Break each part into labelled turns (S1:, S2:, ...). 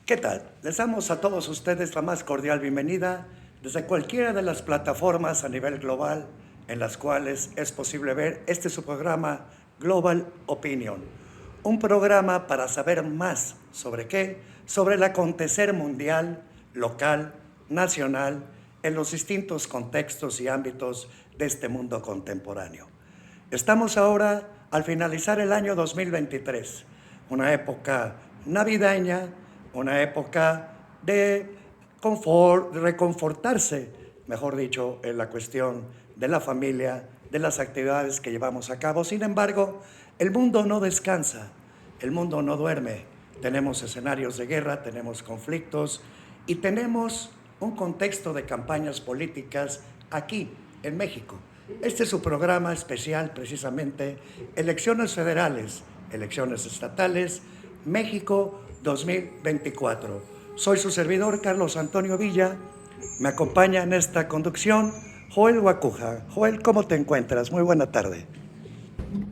S1: ¿Qué tal? Les damos a todos ustedes la más cordial bienvenida desde cualquiera de las plataformas a nivel global en las cuales es posible ver este su programa Global Opinion, un programa para saber más sobre qué, sobre el acontecer mundial, local, nacional, en los distintos contextos y ámbitos de este mundo contemporáneo. Estamos ahora al finalizar el año 2023, una época navideña, una época de confort, de reconfortarse, mejor dicho, en la cuestión de la familia, de las actividades que llevamos a cabo. Sin embargo, el mundo no descansa, el mundo no duerme. Tenemos escenarios de guerra, tenemos conflictos y tenemos un contexto de campañas políticas aquí en México. Este es su programa especial, precisamente, Elecciones Federales, Elecciones Estatales, México 2024. Soy su servidor, Carlos Antonio Villa. Me acompaña en esta conducción Joel Guacuja. Joel, ¿cómo te encuentras? Muy buena tarde.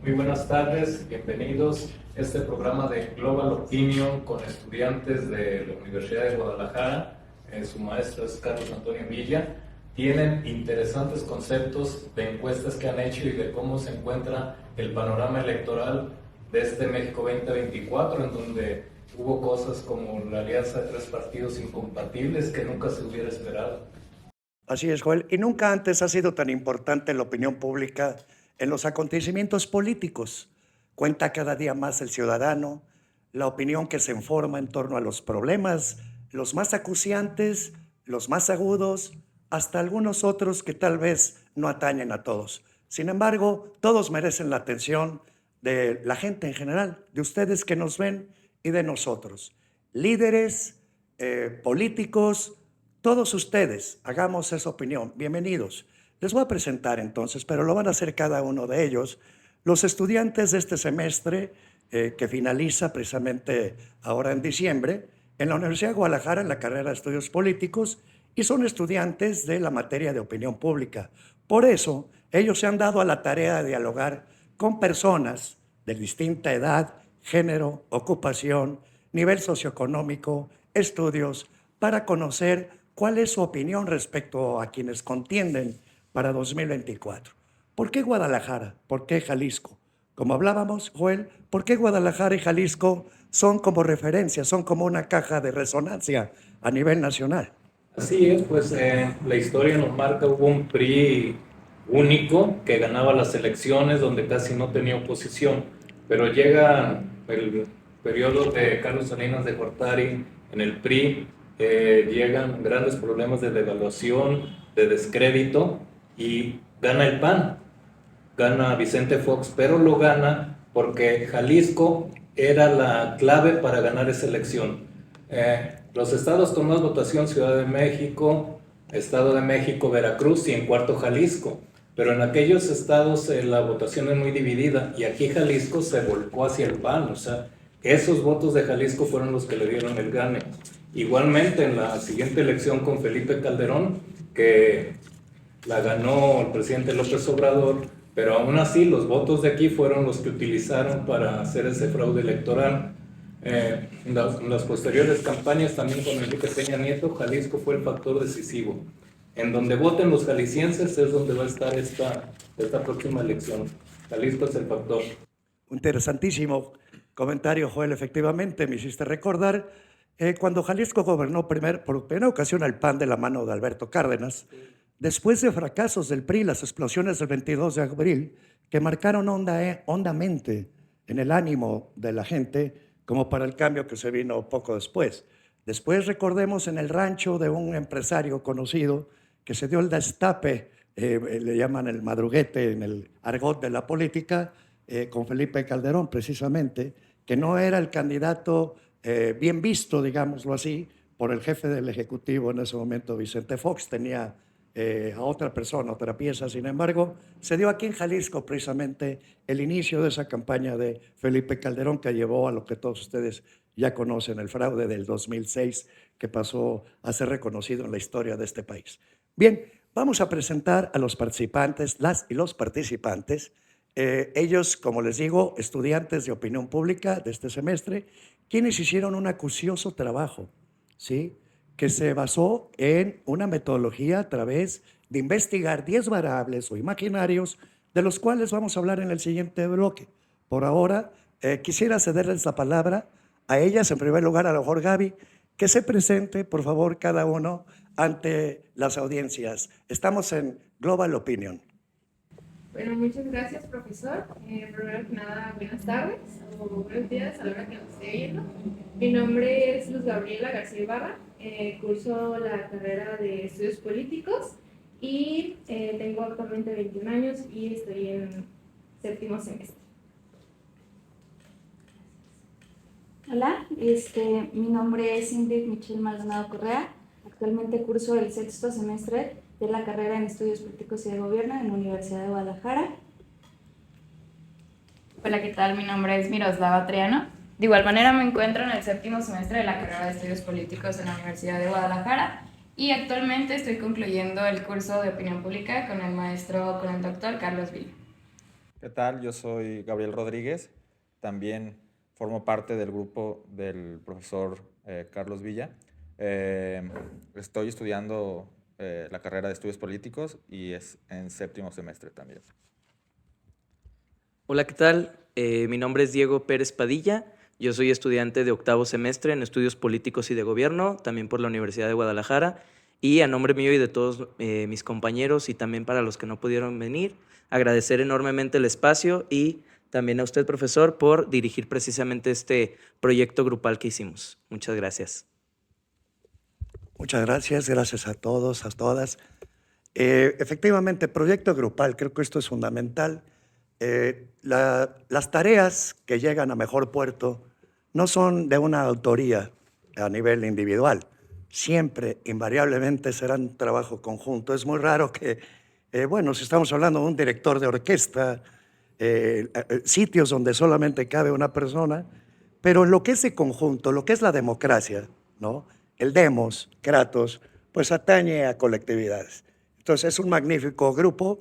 S2: Muy buenas tardes, bienvenidos a este programa de Global Opinion con estudiantes de la Universidad de Guadalajara. Su maestro es Carlos Antonio Villa. Tienen interesantes conceptos de encuestas que han hecho y de cómo se encuentra el panorama electoral de este México 2024, en donde hubo cosas como la alianza de tres partidos incompatibles que nunca se hubiera esperado.
S1: Así es, Joel. Y nunca antes ha sido tan importante la opinión pública en los acontecimientos políticos. Cuenta cada día más el ciudadano, la opinión que se forma en torno a los problemas, los más acuciantes, los más agudos, hasta algunos otros que tal vez no atañen a todos. Sin embargo, todos merecen la atención de la gente en general, de ustedes que nos ven y de nosotros. Líderes, políticos, todos ustedes, hagamos esa opinión. Bienvenidos. Les voy a presentar entonces, pero lo van a hacer cada uno de ellos, los estudiantes de este semestre que finaliza precisamente ahora en diciembre en la Universidad de Guadalajara en la carrera de Estudios Políticos y son estudiantes de la materia de opinión pública. Por eso, ellos se han dado a la tarea de dialogar con personas de distinta edad, género, ocupación, nivel socioeconómico, estudios, para conocer cuál es su opinión respecto a quienes contienden para 2024. ¿Por qué Guadalajara? ¿Por qué Jalisco? Como hablábamos, Joel, ¿por qué Guadalajara y Jalisco son como referencia, son como una caja de resonancia a nivel nacional?
S2: Así es, pues la historia nos marca, hubo un PRI único que ganaba las elecciones donde casi no tenía oposición, pero llega el periodo de Carlos Salinas de Gortari en el PRI, llegan grandes problemas de devaluación, de descrédito y gana el PAN, gana Vicente Fox, pero lo gana porque Jalisco era la clave para ganar esa elección. Los estados con más votación, Ciudad de México, Estado de México, Veracruz y en cuarto Jalisco. Pero en aquellos estados la votación es muy dividida y aquí Jalisco se volcó hacia el PAN, o sea, esos votos de Jalisco fueron los que le dieron el gane. Igualmente en la siguiente elección con Felipe Calderón, que la ganó el presidente López Obrador, pero aún así los votos de aquí fueron los que utilizaron para hacer ese fraude electoral. En las posteriores campañas, también con Enrique Peña Nieto, Jalisco fue el factor decisivo. En donde voten los jaliscienses es donde va a estar esta próxima elección. Jalisco es el factor.
S1: Interesantísimo comentario, Joel. Efectivamente, me hiciste recordar cuando Jalisco gobernó por primera ocasión al PAN de la mano de Alberto Cárdenas, después de fracasos del PRI, las explosiones del 22 de abril, que marcaron hondamente en el ánimo de la gente, como para el cambio que se vino poco después. Después recordemos en el rancho de un empresario conocido que se dio el destape, le llaman el madruguete en el argot de la política, con Felipe Calderón precisamente, que no era el candidato bien visto, digámoslo así, por el jefe del Ejecutivo en ese momento, Vicente Fox, tenía a otra persona, otra pieza. Sin embargo, se dio aquí en Jalisco precisamente el inicio de esa campaña de Felipe Calderón que llevó a lo que todos ustedes ya conocen, el fraude del 2006, que pasó a ser reconocido en la historia de este país. Bien, vamos a presentar a los participantes, las y los participantes. Ellos, como les digo, estudiantes de opinión pública de este semestre, quienes hicieron un acucioso trabajo ¿sí? Que se basó en una metodología a través de investigar 10 variables o imaginarios, de los cuales vamos a hablar en el siguiente bloque. Por ahora, quisiera cederles la palabra a ellas, en primer lugar, a lo mejor Gaby, que se presente, por favor, cada uno ante las audiencias. Estamos en Global Opinion.
S3: Bueno, muchas gracias, profesor. Primero que nada, buenas tardes o buenos días a la hora que nos esté viendo. Mi nombre es Luz Gabriela García Ibarra, curso la carrera de Estudios Políticos y tengo actualmente 21 años y estoy en 7º semestre.
S4: Hola, mi nombre es Ingrid Michelle Maldonado Correa. Actualmente curso el 6º semestre de la carrera en Estudios Políticos y de Gobierno en la Universidad de Guadalajara.
S5: Hola, ¿qué tal? Mi nombre es Miroslava Triano. De igual manera me encuentro en el 7º semestre de la carrera de Estudios Políticos en la Universidad de Guadalajara y actualmente estoy concluyendo el curso de Opinión Pública con el doctor Carlos Villa.
S6: ¿Qué tal? Yo soy Gabriel Rodríguez, también formo parte del grupo del profesor Carlos Villa. Estoy estudiando la carrera de Estudios Políticos y es en 7º semestre también.
S7: Hola, ¿qué tal? Mi nombre es Diego Pérez Padilla. Yo soy estudiante de 8º semestre en Estudios Políticos y de Gobierno, también por la Universidad de Guadalajara. Y a nombre mío y de todos mis compañeros y también para los que no pudieron venir, agradecer enormemente el espacio y también a usted, profesor, por dirigir precisamente este proyecto grupal que hicimos. Muchas gracias.
S1: Muchas gracias, gracias a todos, a todas. Efectivamente, proyecto grupal, creo que esto es fundamental. Las tareas que llegan a mejor puerto no son de una autoría a nivel individual. Siempre, invariablemente, serán un trabajo conjunto. Es muy raro que, si estamos hablando de un director de orquesta, sitios donde solamente cabe una persona, pero en lo que es de conjunto, lo que es la democracia, ¿no? El demos, Kratos, pues atañe a colectividades. Entonces es un magnífico grupo.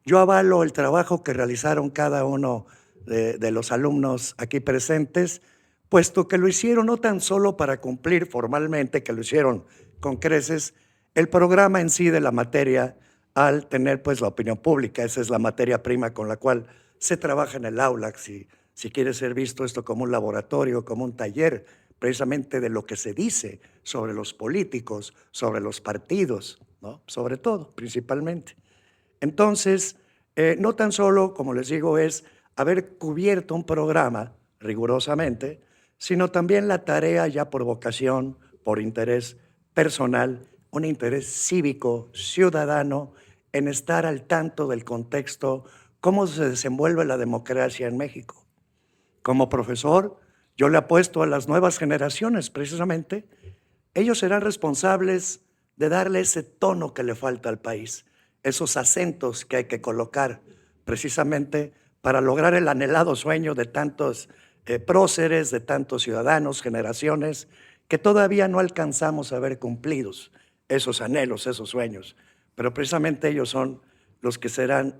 S1: Yo avalo el trabajo que realizaron cada uno de los alumnos aquí presentes, puesto que lo hicieron no tan solo para cumplir formalmente, que lo hicieron con creces, el programa en sí de la materia al tener pues la opinión pública. Esa es la materia prima con la cual se trabaja en el aula, si quiere ser visto esto como un laboratorio, como un taller, precisamente de lo que se dice sobre los políticos, sobre los partidos, ¿no? Sobre todo, principalmente. Entonces, no tan solo, como les digo, es haber cubierto un programa rigurosamente, sino también la tarea ya por vocación, por interés personal, un interés cívico, ciudadano, en estar al tanto del contexto, cómo se desenvuelve la democracia en México. Como profesor, yo le apuesto a las nuevas generaciones, precisamente, ellos serán responsables de darle ese tono que le falta al país, esos acentos que hay que colocar precisamente para lograr el anhelado sueño de tantos próceres, de tantos ciudadanos, generaciones, que todavía no alcanzamos a ver cumplidos esos anhelos, esos sueños. Pero precisamente ellos son los que serán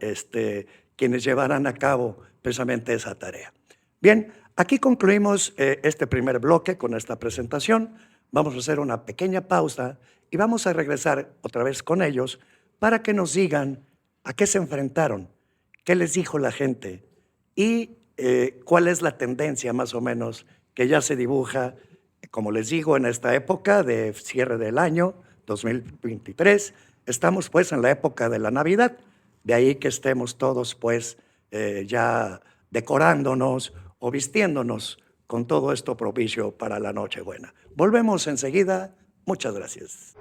S1: quienes llevarán a cabo precisamente esa tarea. Bien, aquí concluimos este primer bloque con esta presentación. Vamos a hacer una pequeña pausa y vamos a regresar otra vez con ellos para que nos digan a qué se enfrentaron, qué les dijo la gente y cuál es la tendencia más o menos que ya se dibuja, como les digo, en esta época de cierre del año 2023. Estamos pues en la época de la Navidad, de ahí que estemos todos pues ya decorándonos o vistiéndonos con todo esto propicio para la Nochebuena. Volvemos enseguida. Muchas gracias.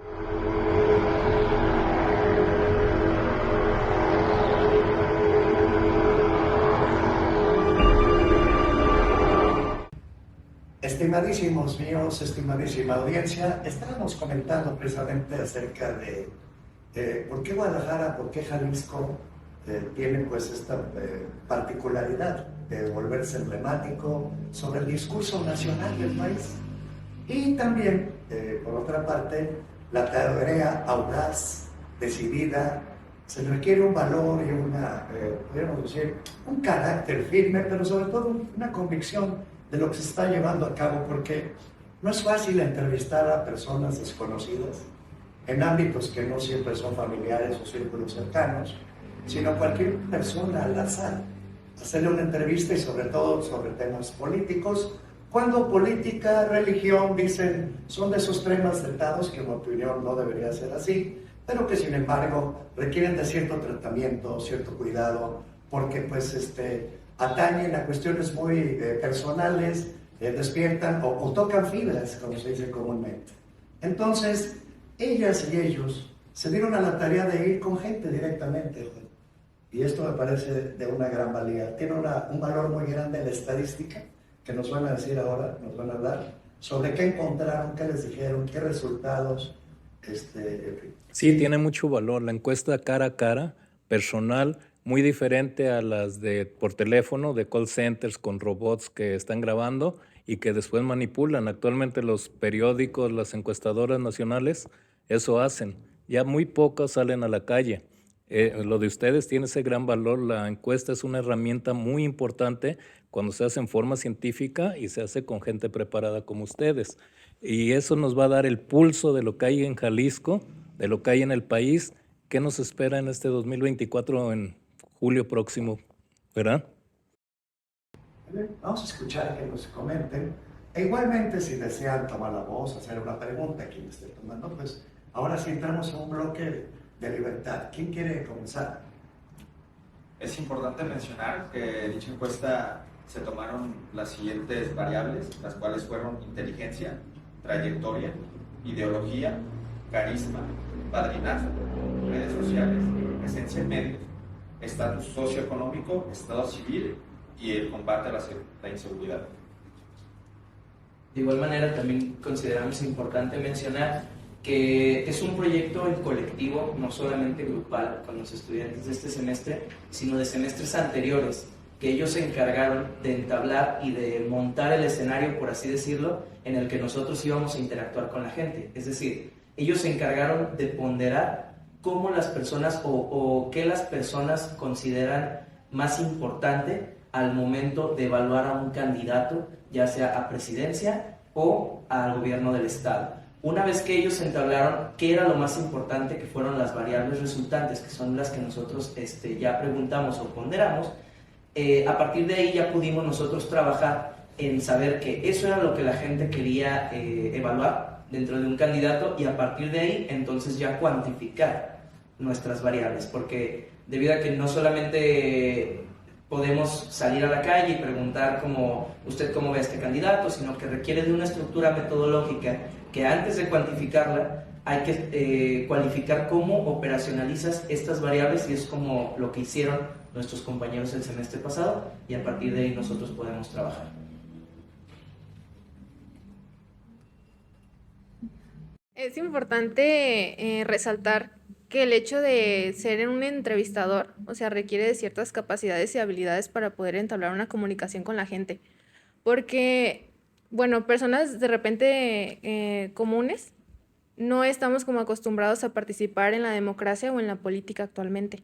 S1: Estimadísimos míos, estimadísima audiencia, estábamos comentando precisamente acerca de por qué Guadalajara, por qué Jalisco tiene pues esta particularidad de volverse emblemático sobre el discurso nacional del país. Y también, por otra parte, la tarea audaz, decidida, se requiere un valor y podríamos decir, un carácter firme, pero sobre todo una convicción de lo que se está llevando a cabo, porque No es fácil entrevistar a personas desconocidas en ámbitos que no siempre son familiares o círculos cercanos, sino cualquier persona al azar. Hacerle una entrevista y sobre todo sobre temas políticos, cuando política, religión, dicen, son de esos temas tratados que en mi opinión no debería ser así, pero que sin embargo requieren de cierto tratamiento, cierto cuidado, porque pues atañen a cuestiones muy personales, despiertan o tocan fibras, como se dice comúnmente. Entonces, ellas y ellos se dieron a la tarea de ir con gente directamente, y esto me parece de una gran valía. Tiene un valor muy grande en la estadística, que nos van a decir ahora, nos van a hablar sobre qué encontraron, qué les dijeron, qué resultados.
S2: Sí, tiene mucho valor. La encuesta cara a cara, personal, muy diferente a las de por teléfono, de call centers con robots que están grabando y que después manipulan. Actualmente los periódicos, las encuestadoras nacionales, eso hacen. Ya muy pocos salen a la calle. Lo de ustedes tiene ese gran valor. La encuesta es una herramienta muy importante cuando se hace en forma científica y se hace con gente preparada como ustedes. Y eso nos va a dar el pulso de lo que hay en Jalisco, de lo que hay en el país. ¿Qué nos espera en este 2024 en julio próximo? ¿Verdad?
S1: Vamos a escuchar que nos comenten. E igualmente, si desean tomar la voz, hacer una pregunta a quien esté tomando, pues ahora sí entramos en un bloque de libertad. ¿Quién quiere comenzar?
S6: Es importante mencionar que dicha encuesta se tomaron las siguientes variables, las cuales fueron inteligencia, trayectoria, ideología, carisma, padrinazo, redes sociales, presencia en medios, estatus socioeconómico, estado civil y el combate a la inseguridad.
S7: De igual manera, también consideramos importante mencionar que es un proyecto en colectivo, no solamente grupal con los estudiantes de este semestre, sino de semestres anteriores, que ellos se encargaron de entablar y de montar el escenario, por así decirlo, en el que nosotros íbamos a interactuar con la gente. Es decir, ellos se encargaron de ponderar cómo las personas o qué las personas consideran más importante al momento de evaluar a un candidato, ya sea a presidencia o al gobierno del estado. Una vez que ellos entablaron qué era lo más importante, que fueron las variables resultantes, que son las que nosotros ya preguntamos o ponderamos, a partir de ahí ya pudimos nosotros trabajar en saber que eso era lo que la gente quería evaluar dentro de un candidato, y a partir de ahí entonces ya cuantificar nuestras variables, porque debido a que no solamente podemos salir a la calle y preguntar usted cómo ve a este candidato, sino que requiere de una estructura metodológica que antes de cuantificarla hay que cualificar cómo operacionalizas estas variables, y es como lo que hicieron nuestros compañeros el semestre pasado, y a partir de ahí nosotros podemos trabajar.
S3: Es importante resaltar que el hecho de ser un entrevistador, o sea, requiere de ciertas capacidades y habilidades para poder entablar una comunicación con la gente. Porque, bueno, personas de repente comunes, no estamos como acostumbrados a participar en la democracia o en la política actualmente.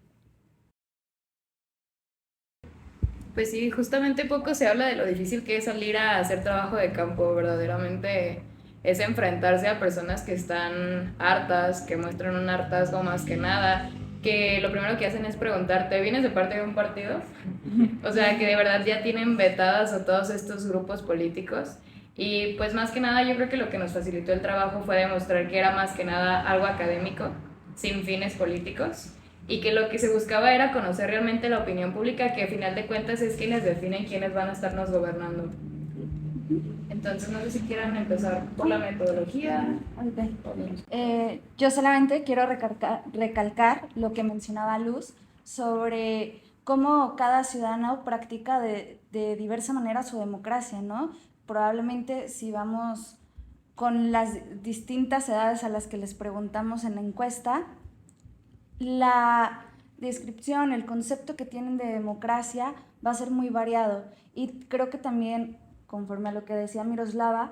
S5: Pues sí, justamente poco se habla de lo difícil que es salir a hacer trabajo de campo. Verdaderamente es enfrentarse a personas que están hartas, que muestran un hartazgo más que nada, que lo primero que hacen es preguntarte, ¿vienes de parte de un partido? O sea, que de verdad ya tienen vetadas a todos estos grupos políticos. Y pues más que nada yo creo que lo que nos facilitó el trabajo fue demostrar que era más que nada algo académico, sin fines políticos, y que lo que se buscaba era conocer realmente la opinión pública, que a final de cuentas es quienes definen quiénes van a estarnos gobernando. Entonces no sé si quieran empezar por la metodología.
S4: Yo solamente quiero recalcar lo que mencionaba Luz sobre cómo cada ciudadano practica de diversa manera su democracia, ¿no? Probablemente si vamos con las distintas edades a las que les preguntamos en la encuesta, la descripción, el concepto que tienen de democracia va a ser muy variado. Y creo que también, conforme a lo que decía Miroslava,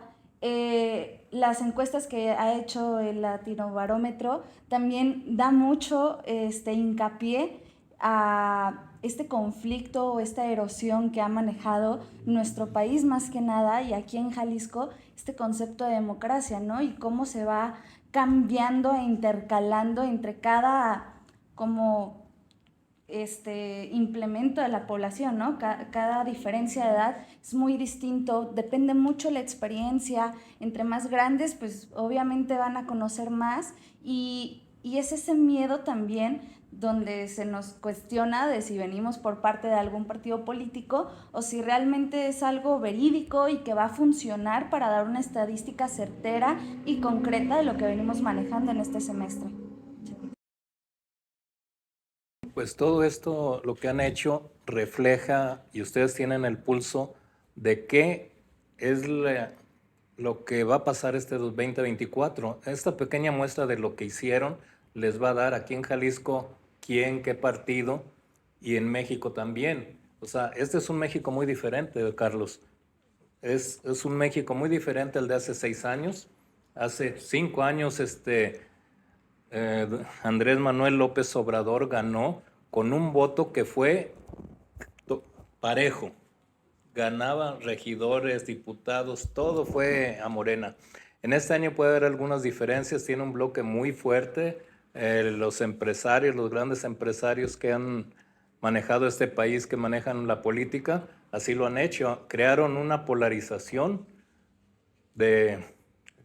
S4: las encuestas que ha hecho el Latinobarómetro también da mucho hincapié a este conflicto o esta erosión que ha manejado nuestro país más que nada, y aquí en Jalisco, este concepto de democracia, ¿no? Y cómo se va cambiando e intercalando entre cada como implemento de la población, ¿no? Cada diferencia de edad es muy distinto, depende mucho la experiencia. Entre más grandes, pues obviamente van a conocer más, y es ese miedo también donde se nos cuestiona de si venimos por parte de algún partido político o si realmente es algo verídico y que va a funcionar para dar una estadística certera y concreta de lo que venimos manejando en este semestre.
S2: Pues todo esto, lo que han hecho, refleja, y ustedes tienen el pulso de qué es lo que va a pasar este 2024. Esta pequeña muestra de lo que hicieron les va a dar aquí en Jalisco quién, qué partido, y en México también. O sea, este es un México muy diferente, Carlos. Es un México muy diferente al de hace 6 años. Hace 5 años Andrés Manuel López Obrador ganó con un voto que fue parejo. Ganaban regidores, diputados, todo fue a Morena. En este año puede haber algunas diferencias, tiene un bloque muy fuerte. Los empresarios, los grandes empresarios que han manejado este país, que manejan la política, así lo han hecho. Crearon una polarización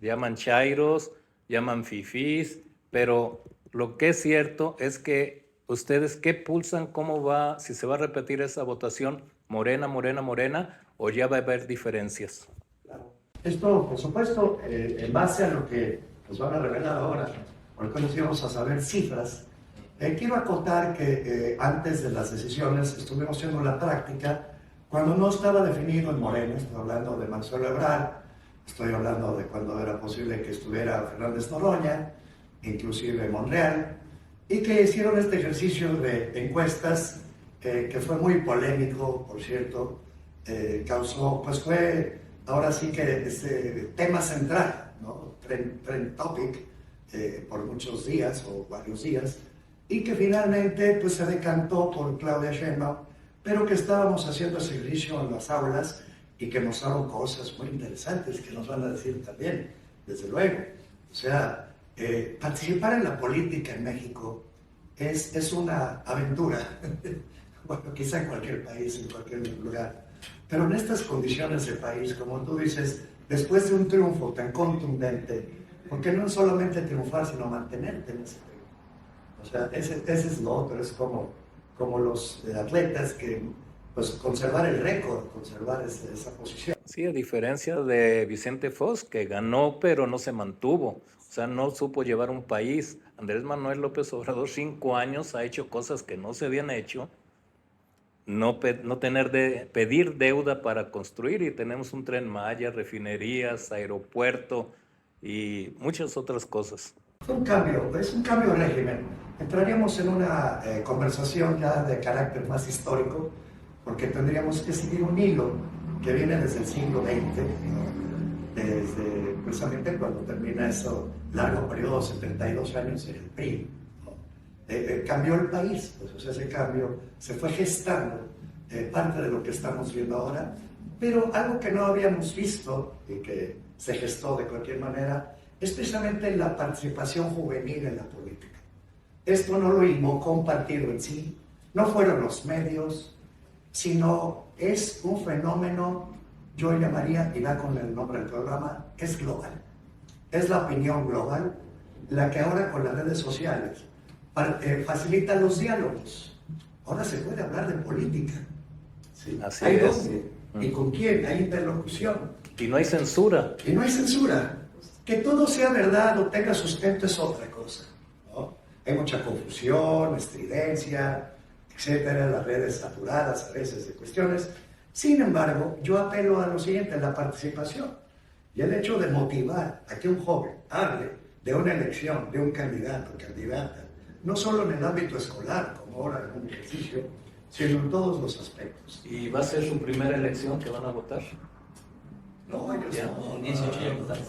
S2: llaman chairos, llaman fifís, pero lo que es cierto es que ustedes, ¿qué pulsan? ¿Cómo va? Si se va a repetir esa votación, Morena, Morena, Morena, o ya va a haber diferencias.
S1: Claro. Esto, por supuesto, en base a lo que nos van a revelar ahora, porque nos íbamos a saber cifras, quiero acotar que antes de las decisiones estuvimos haciendo la práctica cuando no estaba definido en Morena. Estoy hablando de Marcelo Ebrard, estoy hablando de cuando era posible que estuviera Fernández Noroña, inclusive Monreal, y que hicieron este ejercicio de encuestas que fue muy polémico, por cierto, causó, pues fue ahora sí que tema central, ¿no? Trend topic por muchos días o varios días, y que finalmente pues se decantó por Claudia Sheinbaum, pero que estábamos haciendo ese ejercicio en las aulas y que mostraron cosas muy interesantes que nos van a decir también, desde luego. O sea, participar en la política en México es una aventura, bueno, quizá en cualquier país, en cualquier lugar, pero en estas condiciones de país, como tú dices, después de un triunfo tan contundente, porque no es solamente triunfar, sino mantenerte en ese triunfo. O sea, ese es lo otro, es como los atletas que, pues, conservar el récord, conservar esa posición.
S2: Sí, a diferencia de Vicente Fox, que ganó pero no se mantuvo. O sea, no supo llevar un país. Andrés Manuel López Obrador, 5 años, ha hecho cosas que no se habían hecho. No pedir deuda para construir, y tenemos un Tren Maya, refinerías, aeropuerto y muchas otras cosas.
S1: Fue un cambio, es un cambio de régimen. Entraríamos en una conversación ya de carácter más histórico, porque tendríamos que seguir un hilo que viene desde el siglo XX, ¿no? Desde precisamente cuando termina ese largo periodo, 72 años en el PRI. Cambió el país, pues, o sea, ese cambio se fue gestando, parte de lo que estamos viendo ahora, pero algo que no habíamos visto y que se gestó de cualquier manera es precisamente la participación juvenil en la política. Esto no lo invocó un partido en sí, no fueron los medios, sino es un fenómeno, yo llamaría, y va con el nombre del programa, es global. Es la opinión global, la que ahora con las redes sociales facilita los diálogos. Ahora se puede hablar de política. ¿Sí?
S2: Así
S1: ¿Hay
S2: es.
S1: dónde? ¿Y con quién? Hay interlocución.
S2: Y no hay censura.
S1: Y no hay censura. Que todo sea verdad o tenga sustento es otra cosa, ¿no? Hay mucha confusión, estridencia, etcétera, las redes saturadas a veces de cuestiones. Sin embargo, yo apelo a lo siguiente, a la participación. Y el hecho de motivar a que un joven hable de una elección, de un candidato o candidata, no solo en el ámbito escolar, como ahora en un ejercicio, sino en todos los aspectos.
S2: ¿Y va a ser su primera elección que van a votar?
S1: No, ellos
S2: Ya,
S1: no.
S2: en 18 ya votaron.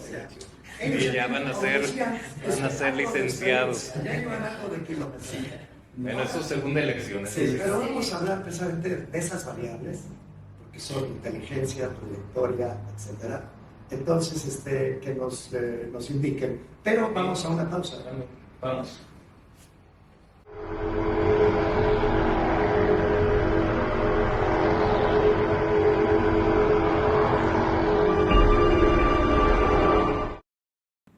S1: Ellos
S2: Y ya van a ser licenciados.
S1: Ya iban algo de kilometría.
S2: Bueno, eso es segunda elección. Eso
S1: Sí,
S2: sí.
S1: pero vamos a hablar precisamente de esas variables, porque son inteligencia, trayectoria, etcétera. Entonces, que nos indiquen. Pero vamos a una pausa.
S2: Vamos.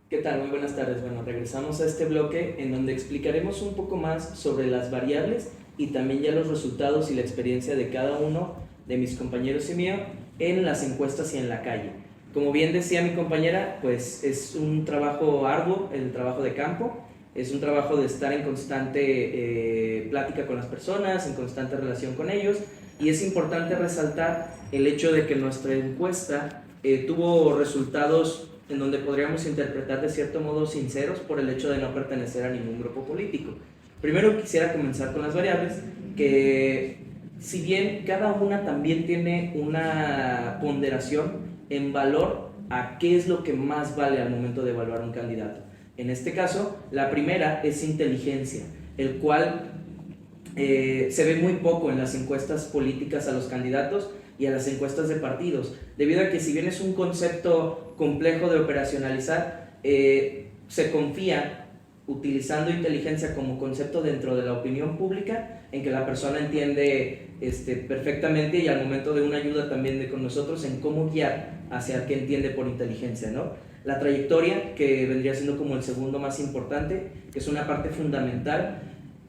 S7: ¿Qué tal? Muy buenas tardes. Bueno, regresamos a este bloque en donde explicaremos un poco más sobre las variables y también ya los resultados y la experiencia de cada uno de mis compañeros y mío en las encuestas y en la calle. Como bien decía mi compañera, pues es un trabajo arduo, el trabajo de campo, es un trabajo de estar en constante plática con las personas, en constante relación con ellos, y es importante resaltar el hecho de que nuestra encuesta tuvo resultados en donde podríamos interpretar de cierto modo sinceros por el hecho de no pertenecer a ningún grupo político. Primero quisiera comenzar con las variables, que si bien cada una también tiene una ponderación en valor a qué es lo que más vale al momento de evaluar un candidato. En este caso, la primera es inteligencia, el cual se ve muy poco en las encuestas políticas a los candidatos y a las encuestas de partidos, debido a que si bien es un concepto complejo de operacionalizar, se confía, utilizando inteligencia como concepto dentro de la opinión pública, en que la persona entiende perfectamente, y al momento de una ayuda también con nosotros en cómo guiar hacia qué entiende por inteligencia, ¿no? La trayectoria, que vendría siendo como el segundo más importante, que es una parte fundamental.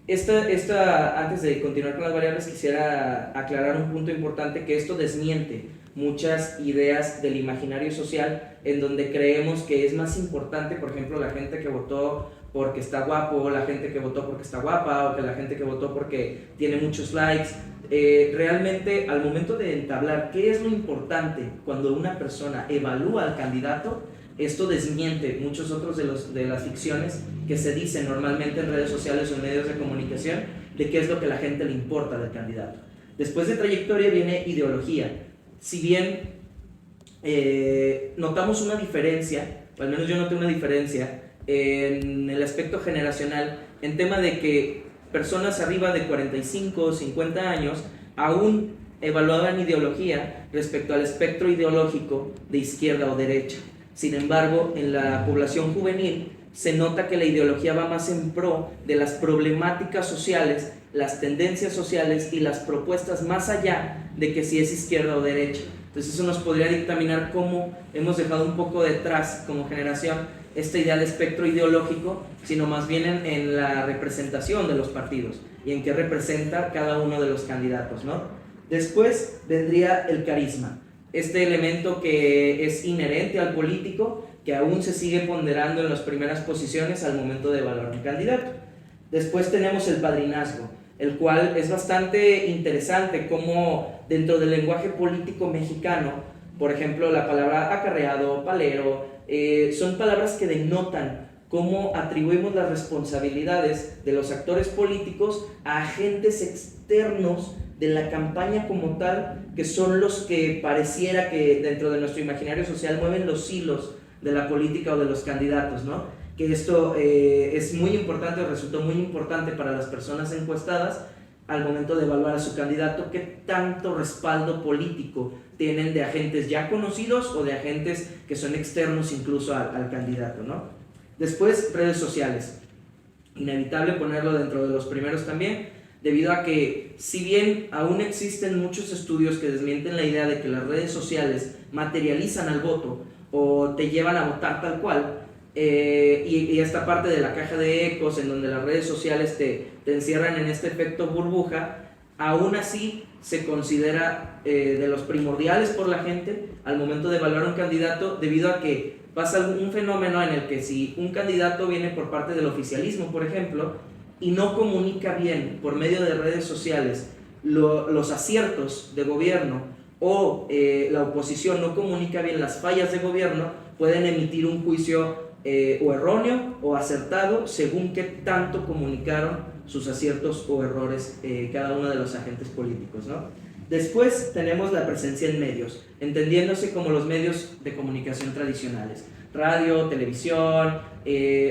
S7: Antes de continuar con las variables, quisiera aclarar un punto importante, que esto desmiente muchas ideas del imaginario social en donde creemos que es más importante, por ejemplo, la gente que votó porque está guapo, o la gente que votó porque está guapa, o que la gente que votó porque tiene muchos likes. Realmente, al momento de entablar qué es lo importante cuando una persona evalúa al candidato, esto desmiente muchos otros de las ficciones que se dicen normalmente en redes sociales o en medios de comunicación de qué es lo que a la gente le importa del candidato. Después de trayectoria viene ideología. Si bien notamos una diferencia, o al menos yo noté una diferencia en el aspecto generacional, en tema de que personas arriba de 45 o 50 años aún evaluaban ideología respecto al espectro ideológico de izquierda o derecha. Sin embargo, en la población juvenil se nota que la ideología va más en pro de las problemáticas sociales, las tendencias sociales y las propuestas, más allá de que si es izquierda o derecha. Entonces eso nos podría dictaminar cómo hemos dejado un poco detrás como generación esta idea de espectro ideológico, sino más bien en la representación de los partidos y en qué representa cada uno de los candidatos, ¿no? Después vendría el carisma, este elemento que es inherente al político, que aún se sigue ponderando en las primeras posiciones al momento de evaluar un candidato. Después tenemos el padrinazgo, el cual es bastante interesante como dentro del lenguaje político mexicano, por ejemplo, la palabra acarreado, palero, son palabras que denotan cómo atribuimos las responsabilidades de los actores políticos a agentes externos de la campaña como tal, que son los que pareciera que dentro de nuestro imaginario social mueven los hilos de la política o de los candidatos, ¿no? Que esto es muy importante, resultó muy importante para las personas encuestadas al momento de evaluar a su candidato, qué tanto respaldo político tienen de agentes ya conocidos o de agentes que son externos incluso al candidato, ¿no? Después, redes sociales. Inevitable ponerlo dentro de los primeros también, debido a que si bien aún existen muchos estudios que desmienten la idea de que las redes sociales materializan al voto o te llevan a votar tal cual, y esta parte de la caja de ecos en donde las redes sociales te encierran en este efecto burbuja, aún así se considera de los primordiales por la gente al momento de evaluar un candidato, debido a que pasa un fenómeno en el que si un candidato viene por parte del oficialismo, por ejemplo, y no comunica bien por medio de redes sociales los aciertos de gobierno, o la oposición no comunica bien las fallas de gobierno, pueden emitir un juicio o erróneo o acertado según qué tanto comunicaron sus aciertos o errores cada uno de los agentes políticos, ¿no? Después tenemos la presencia en medios, entendiéndose como los medios de comunicación tradicionales. radio, televisión,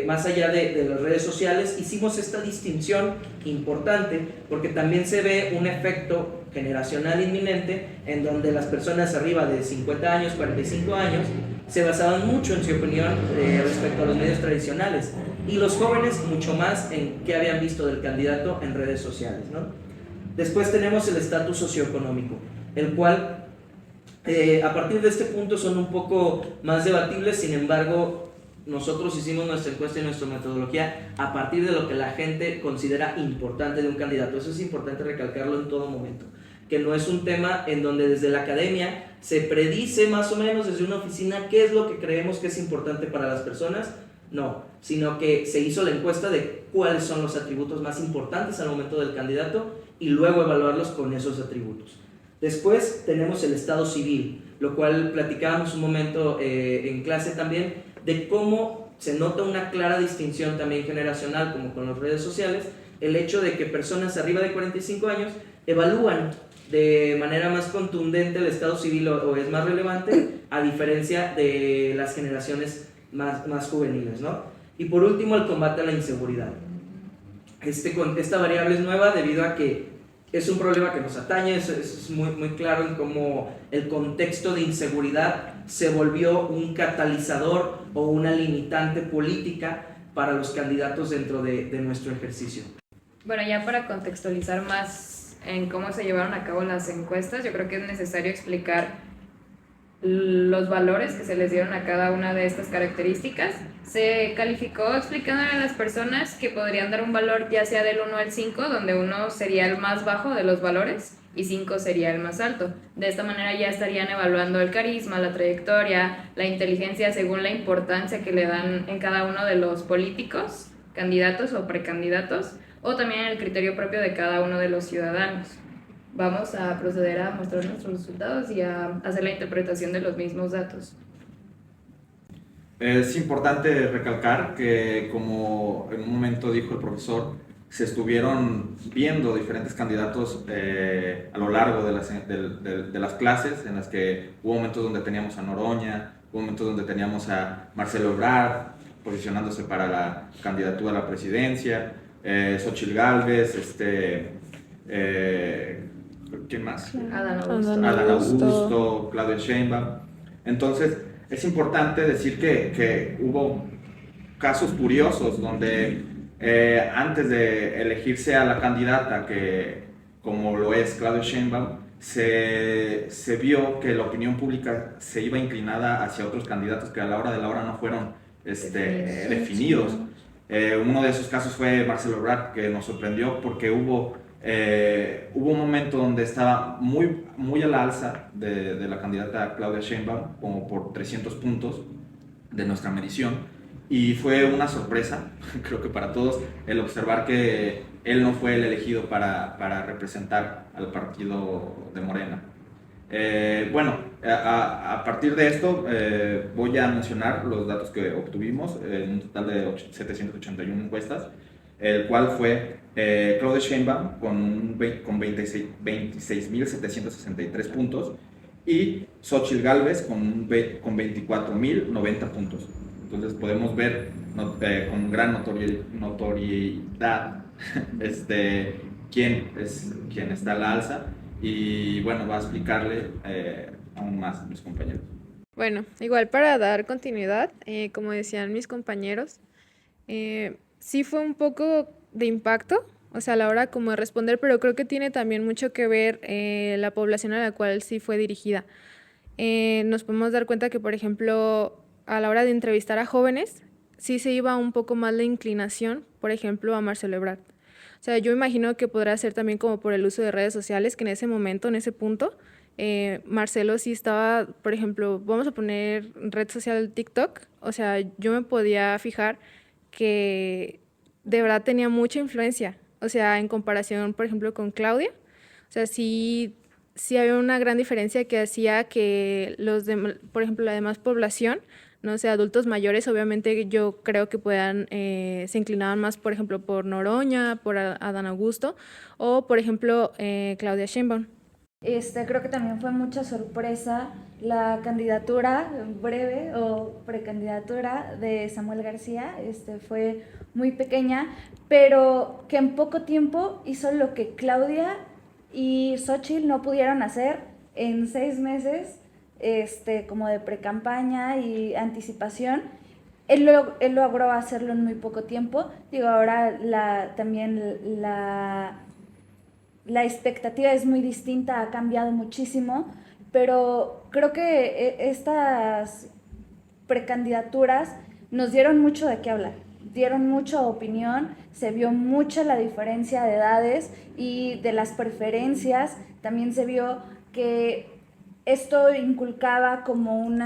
S7: más allá de las redes sociales, hicimos esta distinción importante porque también se ve un efecto generacional inminente en donde las personas arriba de 50 años, 45 años, se basaban mucho en su opinión respecto a los medios tradicionales y los jóvenes mucho más en qué habían visto del candidato en redes sociales, ¿no? Después tenemos el estatus socioeconómico, el cual a partir de este punto son un poco más debatibles, sin embargo nosotros hicimos nuestra encuesta y nuestra metodología a partir de lo que la gente considera importante de un candidato. Eso es importante recalcarlo en todo momento, que no es un tema en donde desde la academia se predice más o menos desde una oficina qué es lo que creemos que es importante para las personas, no, sino que se hizo la encuesta de cuáles son los atributos más importantes al momento del candidato y luego evaluarlos con esos atributos. Después tenemos el estado civil, lo cual platicábamos un momento en clase también, de cómo se nota una clara distinción también generacional, como con las redes sociales, el hecho de que personas arriba de 45 años evalúan de manera más contundente el estado civil o es más relevante, a diferencia de las generaciones más juveniles, ¿no? Y por último, el combate a la inseguridad. Esta variable es nueva debido a que es un problema que nos atañe, es muy claro en cómo el contexto de inseguridad se volvió un catalizador o una limitante política para los candidatos dentro de nuestro ejercicio.
S5: Bueno, ya para contextualizar más en cómo se llevaron a cabo las encuestas, yo creo que es necesario explicar los valores que se les dieron a cada una de estas características. Se calificó explicándole a las personas que podrían dar un valor ya sea del 1 al 5, donde 1 sería el más bajo de los valores y 5 sería el más alto. De esta manera ya estarían evaluando el carisma, la trayectoria, la inteligencia según la importancia que le dan en cada uno de los políticos, candidatos o precandidatos, o también el criterio propio de cada uno de los ciudadanos. Vamos a proceder a mostrar nuestros resultados y a hacer la interpretación de los mismos datos.
S6: Es importante recalcar que, como en un momento dijo el profesor, se estuvieron viendo diferentes candidatos a lo largo de las clases, en las que hubo momentos donde teníamos a Noroña, hubo momentos donde teníamos a Marcelo Ebrard posicionándose para la candidatura a la presidencia, Xochitl Gálvez, ¿quién más?
S5: Adán Augusto.
S6: Adán Augusto, Claudia Sheinbaum. Entonces, es importante decir que hubo casos curiosos donde antes de elegirse a la candidata, que como lo es Claudia Sheinbaum, se vio que la opinión pública se iba inclinada hacia otros candidatos que a la hora de la hora no fueron definidos. Uno de esos casos fue Marcelo Ebrard, que nos sorprendió porque hubo un momento donde estaba muy a la alza de la candidata Claudia Sheinbaum, como por 300 puntos de nuestra medición, y fue una sorpresa, creo que para todos, el observar que él no fue el elegido para representar al partido de Morena. A partir de esto voy a mencionar los datos que obtuvimos en un total de 781 encuestas, el cual fue Claudia Sheinbaum con 26.763 puntos y Xochitl Gálvez con 24.090 puntos. Entonces podemos ver con gran notoriedad quién está a la alza, y bueno, va a explicarle aún más a mis compañeros.
S3: Bueno, igual para dar continuidad, como decían mis compañeros, sí fue un poco de impacto, o sea, a la hora como de responder, pero creo que tiene también mucho que ver la población a la cual sí fue dirigida. Nos podemos dar cuenta que, por ejemplo, a la hora de entrevistar a jóvenes, sí se iba un poco más la inclinación, por ejemplo, a Marcelo Ebrard. O sea, yo imagino que podrá ser también como por el uso de redes sociales, que en ese momento, en ese punto, Marcelo sí estaba, por ejemplo, vamos a poner red social TikTok, o sea, yo me podía fijar que de verdad tenía mucha influencia, o sea, en comparación, por ejemplo, con Claudia, o sea, sí había una gran diferencia que hacía que por ejemplo, la demás población, no sé, adultos mayores, obviamente yo creo que se inclinaban más, por ejemplo, por Noroña, por Adán Augusto, o por ejemplo, Claudia Sheinbaum.
S4: Creo que también fue mucha sorpresa la candidatura breve o precandidatura de Samuel García. Fue muy pequeña, pero que en poco tiempo hizo lo que Claudia y Xóchitl no pudieron hacer en 6 meses, como de precampaña y anticipación. Él logró hacerlo en muy poco tiempo. Digo, ahora también la expectativa es muy distinta, ha cambiado muchísimo, pero creo que estas precandidaturas nos dieron mucho de qué hablar, dieron mucha opinión, se vio mucha la diferencia de edades y de las preferencias. También se vio que esto inculcaba como un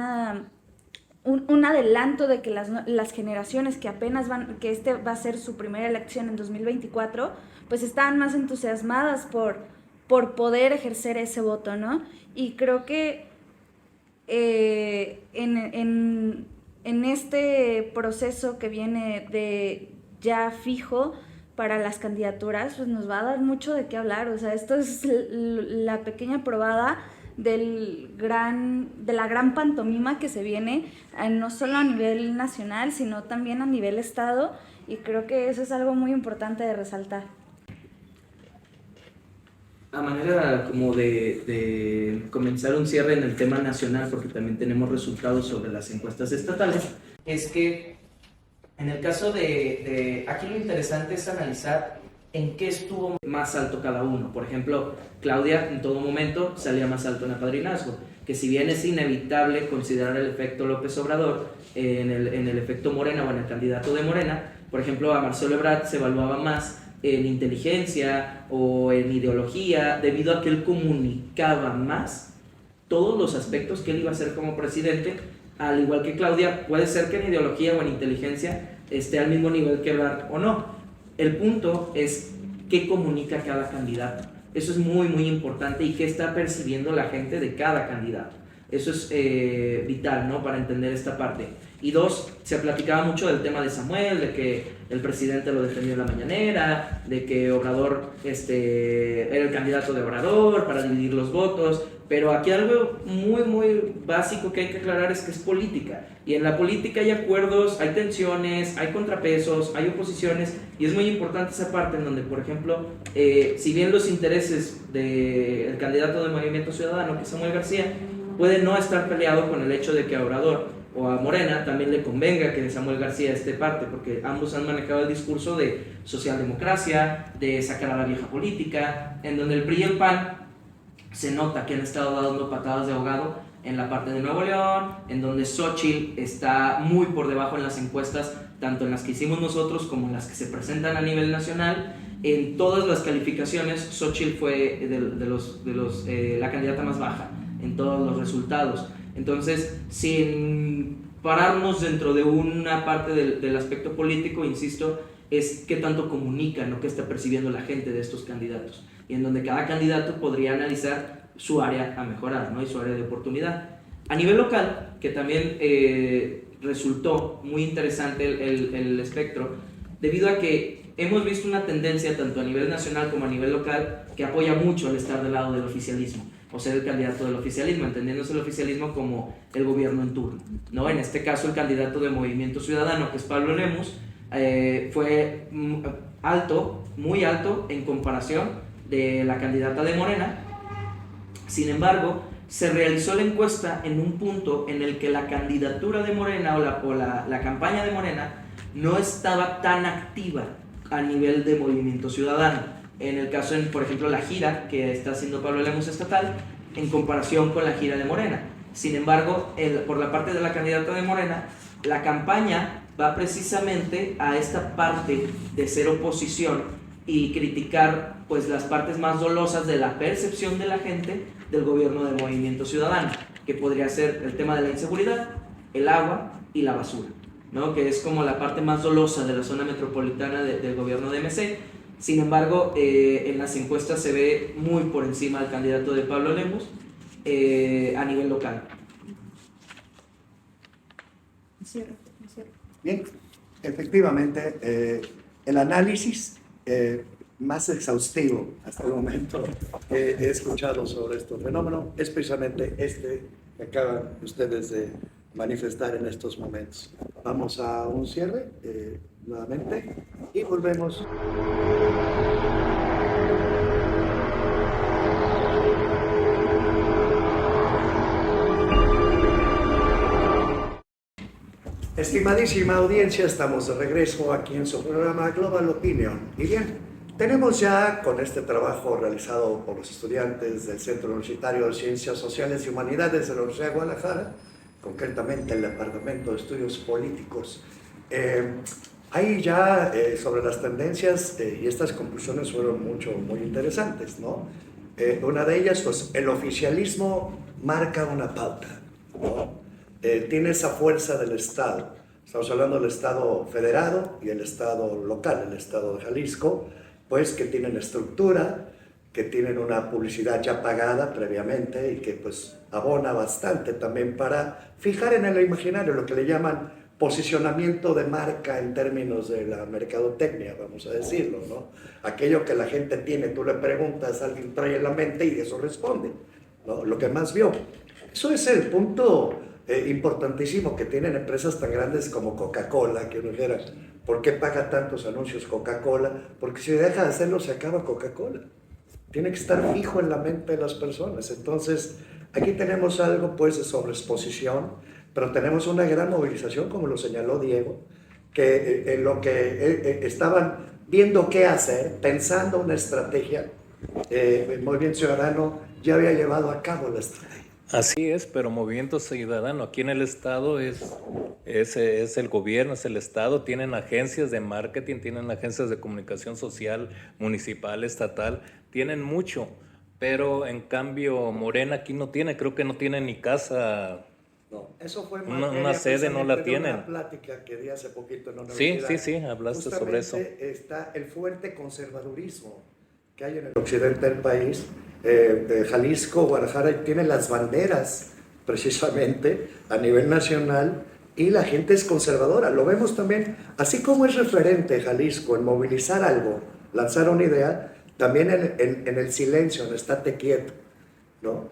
S4: adelanto de que las generaciones que apenas que va a ser su primera elección en 2024, pues estaban más entusiasmadas por poder ejercer ese voto, ¿no? Y creo que en este proceso que viene de ya fijo para las candidaturas, pues nos va a dar mucho de qué hablar. O sea, esto es la pequeña probada de la gran pantomima que se viene, no solo a nivel nacional, sino también a nivel estado, y creo que eso es algo muy importante de resaltar.
S7: A manera como de comenzar un cierre en el tema nacional, porque también tenemos resultados sobre las encuestas estatales, es que en el caso aquí lo interesante es analizar en qué estuvo más alto cada uno. Por ejemplo, Claudia en todo momento salía más alto en apadrinazgo, que si bien es inevitable considerar el efecto López Obrador en el efecto Morena o en el candidato de Morena, por ejemplo, a Marcelo Ebrard se evaluaba más en inteligencia o en ideología, debido a que él comunicaba más todos los aspectos que él iba a hacer como presidente, al igual que Claudia. Puede ser que en ideología o en inteligencia esté al mismo nivel que Ebrard o no. El punto es qué comunica cada candidato. Eso es muy, muy importante, y qué está percibiendo la gente de cada candidato. Eso es vital, ¿no?, para entender esta parte. Y dos, se platicaba mucho del tema de Samuel, de que el presidente lo defendió en la mañanera, de que Obrador era el candidato de Obrador para dividir los votos, pero aquí algo muy, muy básico que hay que aclarar es que es política, y en la política hay acuerdos, hay tensiones, hay contrapesos, hay oposiciones, y es muy importante esa parte en donde, por ejemplo, si bien los intereses del candidato del Movimiento Ciudadano, que es Samuel García, puede no estar peleado con el hecho de que a Obrador o a Morena también le convenga que Samuel García esté parte, porque ambos han manejado el discurso de socialdemocracia, de sacar a la vieja política, en donde el PRI y el PAN se nota que han estado dando patadas de ahogado en la parte de Nuevo León, en donde Xóchitl está muy por debajo en las encuestas, tanto en las que hicimos nosotros como en las que se presentan a nivel nacional. En todas las calificaciones, Xóchitl fue la candidata más baja en todos los resultados. Entonces, sin pararnos dentro de una parte del aspecto político, insisto, es qué tanto comunican o qué está percibiendo la gente de estos candidatos, y en donde cada candidato podría analizar su área a mejorar, ¿no?, y su área de oportunidad. A nivel local, que también resultó muy interesante el espectro, debido a que hemos visto una tendencia tanto a nivel nacional como a nivel local que apoya mucho el estar del lado del oficialismo, o ser el candidato del oficialismo, entendiéndose el oficialismo como el gobierno en turno, ¿no? En este caso, el candidato de Movimiento Ciudadano, que es Pablo Lemus, fue muy alto en comparación de la candidata de Morena. Sin embargo, se realizó la encuesta en un punto en el que la candidatura de Morena o la campaña de Morena no estaba tan activa a nivel de Movimiento Ciudadano. En el caso, por ejemplo, la gira que está haciendo Pablo Lemus estatal, en comparación con la gira de Morena. Sin embargo, por la parte de la candidata de Morena, la campaña va precisamente a esta parte de ser oposición y criticar, pues, las partes más dolosas de la percepción de la gente del gobierno de Movimiento Ciudadano, que podría ser el tema de la inseguridad, el agua y la basura, ¿no?, que es como la parte más dolosa de la zona metropolitana del gobierno de MC. Sin embargo, en las encuestas se ve muy por encima del candidato de Pablo Lemus a nivel local.
S1: Bien, efectivamente, el análisis más exhaustivo hasta el momento que he escuchado sobre este fenómeno es precisamente este que acaban ustedes de manifestar en estos momentos. Vamos a un cierre nuevamente y volvemos. Estimadísima audiencia, estamos de regreso aquí en su programa Global Opinion. Y bien, tenemos ya con este trabajo realizado por los estudiantes del Centro Universitario de Ciencias Sociales y Humanidades de la Universidad de Guadalajara, concretamente el Departamento de Estudios Políticos. Ahí ya sobre las tendencias y estas conclusiones fueron muy interesantes, ¿no? Una de ellas, pues el oficialismo marca una pauta, ¿no? Tiene esa fuerza del Estado. Estamos hablando del Estado federado y el Estado local, el Estado de Jalisco, pues que tienen estructura, que tienen una publicidad ya pagada previamente y que pues abona bastante también para fijar en el imaginario lo que le llaman posicionamiento de marca en términos de la mercadotecnia, vamos a decirlo, ¿no? Aquello que la gente tiene, tú le preguntas, alguien trae en la mente y eso responde, ¿no? Lo que más vio. Eso es el punto importantísimo que tienen empresas tan grandes como Coca-Cola, que uno dijera, ¿por qué paga tantos anuncios Coca-Cola? Porque si deja de hacerlo se acaba Coca-Cola. Tiene que estar fijo en la mente de las personas. Entonces, aquí tenemos algo pues de sobreexposición, pero tenemos una gran movilización, como lo señaló Diego, que en lo que estaban viendo qué hacer, pensando una estrategia, el Movimiento Ciudadano ya había llevado a cabo la estrategia.
S2: Así es, pero Movimiento Ciudadano aquí en el Estado es el gobierno, es el Estado, tienen agencias de marketing, tienen agencias de comunicación social, municipal, estatal, tienen mucho, pero en cambio Morena aquí no tiene, creo que no tiene ni casa.
S1: No, eso fue
S2: una sede no la tienen.
S1: Una plática que di hace poquito en la
S2: Sí,
S1: universidad.
S2: sí, hablaste sobre eso.
S1: Está el fuerte conservadurismo que hay en el occidente del país. Jalisco, Guadalajara tienen las banderas precisamente a nivel nacional y la gente es conservadora. Lo vemos también, así como es referente Jalisco en movilizar algo, lanzar una idea, también en el silencio, en estate quieto, ¿no?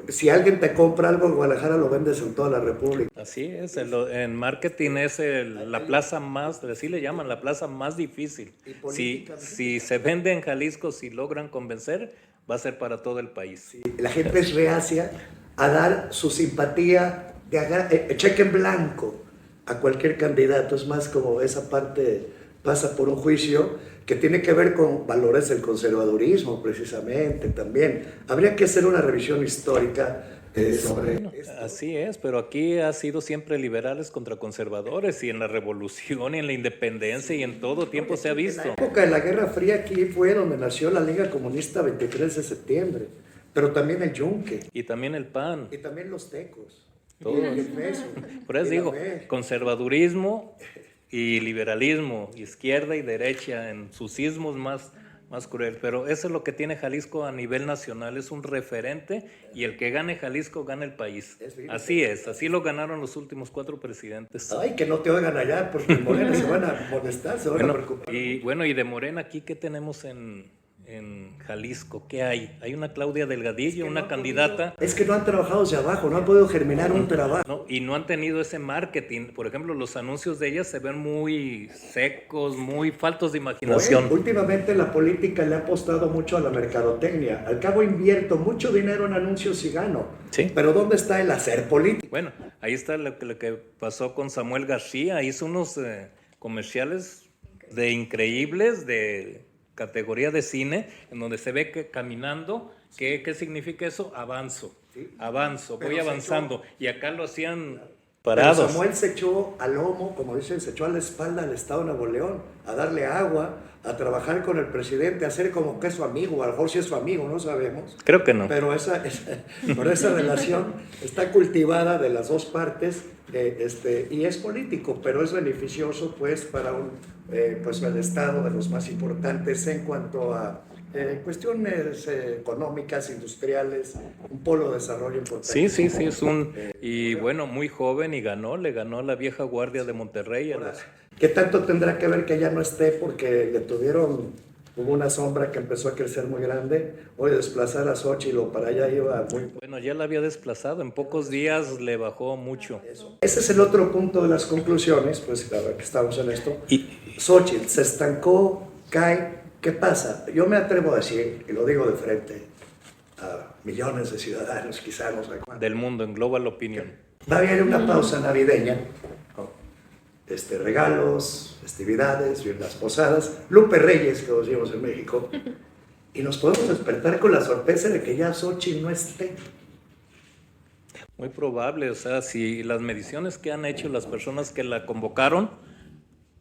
S1: Si alguien te compra algo en Guadalajara, lo vendes en toda la República.
S2: Así es, en marketing es la plaza más, así le llaman, la plaza más difícil. Si se vende en Jalisco, si logran convencer, va a ser para todo el país.
S1: Sí, la gente es reacia a dar su simpatía, cheque en blanco a cualquier candidato. Es más como esa parte pasa por un juicio que tiene que ver con valores del conservadurismo precisamente también. Habría que hacer una revisión histórica sobre esto.
S2: Así es, pero aquí ha sido siempre liberales contra conservadores y en la revolución y en la independencia y en todo tiempo se ha visto.
S1: En la época de la Guerra Fría aquí fue donde nació la Liga Comunista 23 de septiembre, pero también el Yunque.
S2: Y también el PAN.
S1: Y también los tecos.
S2: Todos.
S1: Y el peso,
S2: por eso
S1: y
S2: digo, conservadurismo y liberalismo, izquierda y derecha en sus sismos más cruel, pero eso es lo que tiene Jalisco a nivel nacional, es un referente y el que gane Jalisco gana el país. Así es, así lo ganaron los últimos 4 presidentes.
S1: Ay, que no te oigan allá, porque en Morena se van a molestar, se van a preocupar.
S2: Y de Morena aquí, ¿qué tenemos en Jalisco? ¿Qué hay? Hay una Claudia Delgadillo, una candidata.
S1: Es que no han trabajado hacia abajo, no han podido germinar un trabajo.
S2: No, y no han tenido ese marketing. Por ejemplo, los anuncios de ella se ven muy secos, muy faltos de imaginación.
S1: Bueno, últimamente la política le ha apostado mucho a la mercadotecnia. Al cabo invierto mucho dinero en anuncios y gano.
S2: Sí.
S1: Pero ¿dónde está el hacer político?
S2: Bueno, ahí está lo que pasó con Samuel García. Hizo unos comerciales increíbles, de categoría de cine, en donde se ve que caminando, ¿qué significa eso? Avanzo, voy avanzando. Y acá lo hacían parados.
S1: Pero Samuel se echó al lomo, como dicen, se echó a la espalda al Estado de Nuevo León, a darle agua, a trabajar con el presidente, a hacer como que es su amigo, a lo mejor si es su amigo, no sabemos.
S2: Creo que no.
S1: Pero esa relación está cultivada de las dos partes, y es político, pero es beneficioso pues para pues el Estado de los más importantes en cuanto a cuestiones económicas, industriales, un polo de desarrollo importante.
S2: Sí, es y bueno, muy joven y le ganó a la vieja guardia de Monterrey.
S1: ¿Qué tanto tendrá que ver que ya no esté porque le tuvieron Hubo una sombra que empezó a crecer muy grande. Hoy desplazar a Xochitl o para allá iba muy...
S2: Bueno, ya la había desplazado, en pocos días le bajó mucho.
S1: Ese es el otro punto de las conclusiones, pues ahora que estamos en esto. Xochitl se estancó, cae. ¿Qué pasa? Yo me atrevo a decir, y lo digo de frente a millones de ciudadanos, quizá no sé cuántos,
S2: Del mundo, en Global Opinion.
S1: va a haber una pausa navideña, regalos, festividades, las posadas, Lupe Reyes, que decimos en México, y nos podemos despertar con la sorpresa de que ya Xochitl no esté.
S2: Muy probable, o sea, si las mediciones que han hecho las personas que la convocaron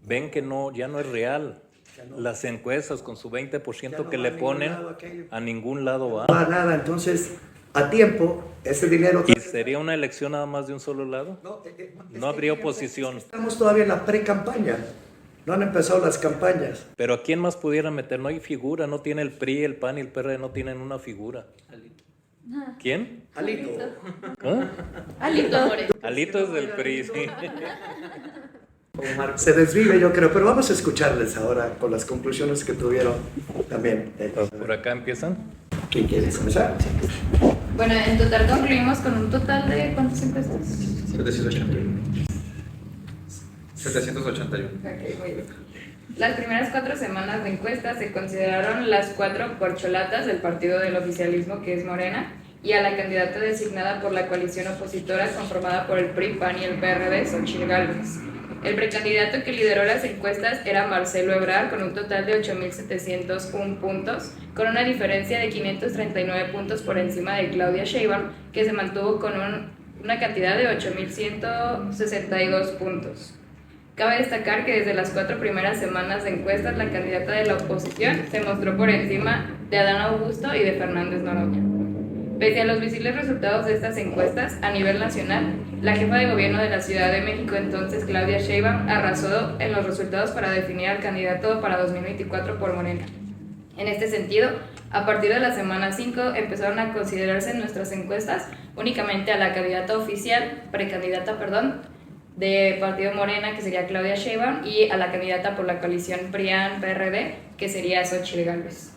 S2: ven que no, ya no es real. Las encuestas con su 20% que le ponen, a ningún lado va.
S1: No va a nada, entonces, a tiempo, ese dinero...
S2: ¿Y sería una elección nada más de un solo lado? No habría oposición.
S1: Estamos todavía en la pre-campaña, no han empezado las campañas.
S2: Pero ¿a quién más pudiera meter? No hay figura, no tiene el PRI, el PAN y el PRD, no tienen una figura. ¿Quién?
S1: Alito.
S2: ¿Ah?
S5: Alito.
S2: Alito es del PRI, sí.
S1: Se desvive, yo creo, pero vamos a escucharles ahora con las conclusiones que tuvieron también.
S2: Por acá empiezan.
S1: ¿Quién quiere comenzar?
S5: Bueno, en total concluimos con un total de ¿cuántas encuestas?
S6: 781.
S5: Ok, muy bien. Las primeras 4 semanas de encuestas se consideraron las 4 corcholatas del partido del oficialismo, que es Morena, y a la candidata designada por la coalición opositora conformada por el PRI, PAN y el PRD, Xochitl Gálvez. El precandidato que lideró las encuestas era Marcelo Ebrard, con un total de 8.701 puntos, con una diferencia de 539 puntos por encima de Claudia Sheinbaum, que se mantuvo con una cantidad de 8.162 puntos. Cabe destacar que desde las 4 primeras semanas de encuestas, la candidata de la oposición se mostró por encima de Adán Augusto y de Fernández Noroña. Pese a los visibles resultados de estas encuestas, a nivel nacional, la jefa de gobierno de la Ciudad de México, entonces Claudia Sheinbaum, arrasó en los resultados para definir al candidato para 2024 por Morena. En este sentido, a partir de la semana 5 empezaron a considerarse en nuestras encuestas únicamente a la candidata oficial, precandidata, de Partido Morena, que sería Claudia Sheinbaum, y a la candidata por la coalición PRIAN-PRD, que sería Xochitl Gálvez.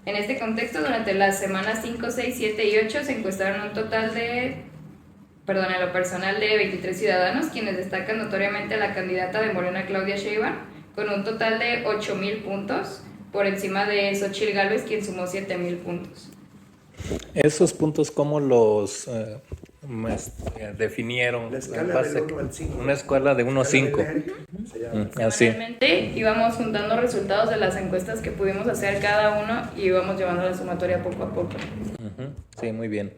S5: En este contexto, durante las semanas 5, 6, 7 y 8 se encuestaron un total de, en lo personal, de 23 ciudadanos, quienes destacan notoriamente a la candidata de Morena, Claudia Sheinbaum, con un total de 8.000 puntos, por encima de Xochitl Gálvez, quien sumó 7.000 puntos.
S2: Esos puntos, ¿cómo los definieron?
S1: La escala del 1 al 5.
S2: Una escala de 1 a 5. Así.
S5: Semanalmente íbamos juntando resultados de las encuestas que pudimos hacer cada uno y íbamos llevando la sumatoria poco a poco.
S2: Sí, muy bien.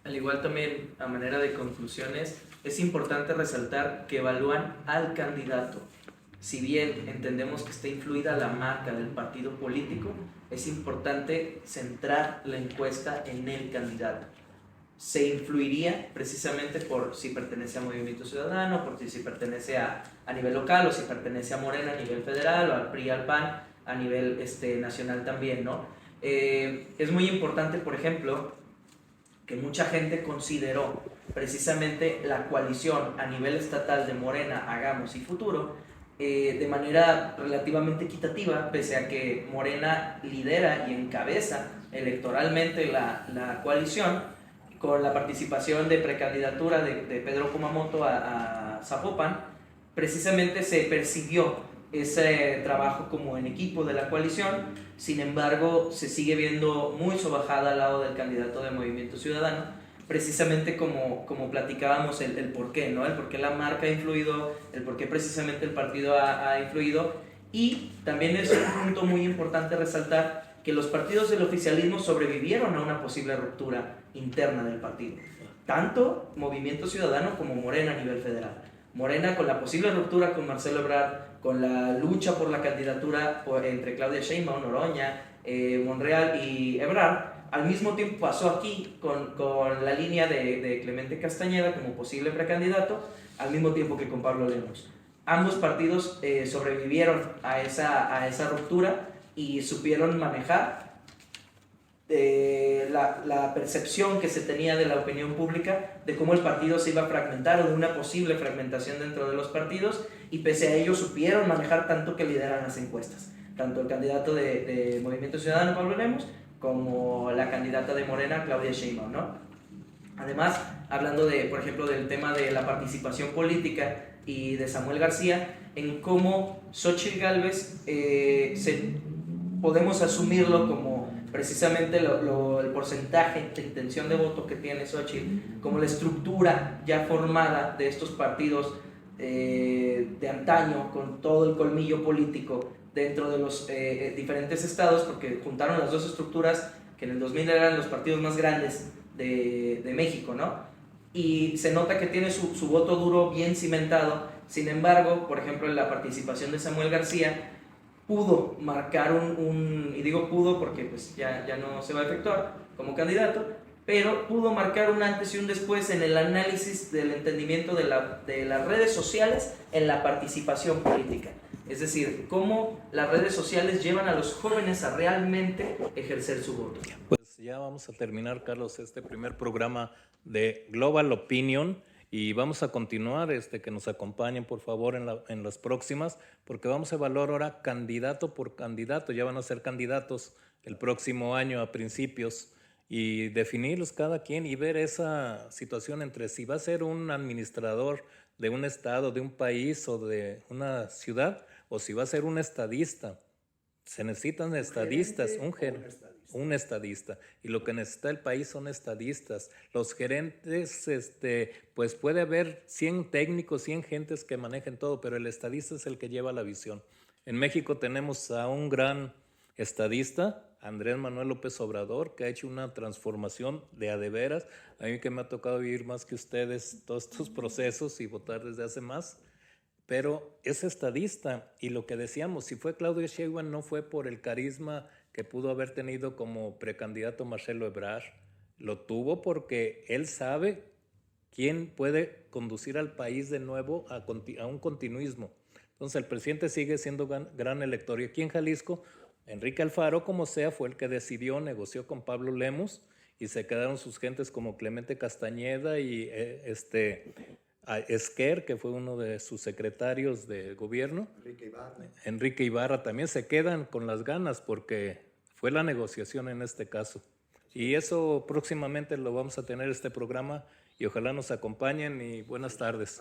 S7: Al igual también, a manera de conclusiones, es importante resaltar que evalúan al candidato. Si bien entendemos que está influida la marca del partido político, es importante centrar la encuesta en el candidato. Se influiría precisamente por si pertenece a Movimiento Ciudadano, por si pertenece a nivel local, o si pertenece a Morena a nivel federal, o al PRI, al PAN a nivel nacional también, ¿no? Es muy importante, por ejemplo, que mucha gente consideró precisamente la coalición a nivel estatal de Morena, Hagamos y Futuro, de manera relativamente equitativa, pese a que Morena lidera y encabeza electoralmente la coalición, con la participación de precandidatura de Pedro Kumamoto a Zapopan. Precisamente se percibió ese trabajo como en equipo de la coalición. Sin embargo, se sigue viendo muy sobajada al lado del candidato de Movimiento Ciudadano, precisamente como platicábamos el por qué, ¿no? El por qué la marca ha influido, el por qué precisamente el partido ha influido. Y también es un punto muy importante resaltar que los partidos del oficialismo sobrevivieron a una posible ruptura interna del partido, tanto Movimiento Ciudadano como Morena a nivel federal. Morena con la posible ruptura con Marcelo Ebrard, con la lucha por la candidatura entre Claudia Sheinbaum, Noroña, Monreal y Ebrard. Al mismo tiempo pasó aquí con la línea de Clemente Castañeda como posible precandidato, al mismo tiempo que con Pablo Lemos. Ambos partidos sobrevivieron a esa ruptura y supieron manejar la percepción que se tenía de la opinión pública de cómo el partido se iba a fragmentar o de una posible fragmentación dentro de los partidos, y pese a ello supieron manejar tanto que lideran las encuestas, tanto el candidato de Movimiento Ciudadano, Pablo Lemos, como la candidata de Morena, Claudia Sheinbaum, ¿no? Además, hablando por ejemplo, del tema de la participación política y de Samuel García, en cómo Xóchitl Gálvez podemos asumirlo como precisamente el porcentaje de intención de voto que tiene Xóchitl, como la estructura ya formada de estos partidos de antaño, con todo el colmillo político dentro de los diferentes estados, porque juntaron las dos estructuras que en el 2000 eran los partidos más grandes de México, ¿no? Y se nota que tiene su voto duro bien cimentado. Sin embargo, por ejemplo, en la participación de Samuel García, pudo marcar y digo pudo porque pues ya no se va a efectuar como candidato, pero pudo marcar un antes y un después en el análisis del entendimiento de las redes sociales en la participación política. Es decir, cómo las redes sociales llevan a los jóvenes a realmente ejercer su voto.
S2: Pues ya vamos a terminar, Carlos, este primer programa de Global Opinion, y vamos a continuar, que nos acompañen por favor en las próximas, porque vamos a evaluar ahora candidato por candidato. Ya van a ser candidatos el próximo año a principios, y definirlos cada quien y ver esa situación entre si va a ser un administrador de un estado, de un país o de una ciudad, o si va a ser un estadista. Se necesitan estadistas, un estadista, y lo que necesita el país son estadistas. Los gerentes, pues puede haber 100 técnicos, 100 gentes que manejen todo, pero el estadista es el que lleva la visión. En México tenemos a un gran estadista, Andrés Manuel López Obrador, que ha hecho una transformación de a de veras. A mí que me ha tocado vivir más que ustedes todos estos procesos y votar desde hace más, pero es estadista. Y lo que decíamos, si fue Claudia Sheinbaum, no fue por el carisma que pudo haber tenido como precandidato Marcelo Ebrard. Lo tuvo porque él sabe quién puede conducir al país de nuevo a un continuismo. Entonces el presidente sigue siendo gran elector. Y aquí en Jalisco, Enrique Alfaro, como sea, fue el que decidió, negoció con Pablo Lemos, y se quedaron sus gentes como Clemente Castañeda y Esquer, que fue uno de sus secretarios de gobierno. Enrique Ibarra también se quedan con las ganas porque fue la negociación en este caso. Y eso próximamente lo vamos a tener este programa, y ojalá nos acompañen, y buenas tardes.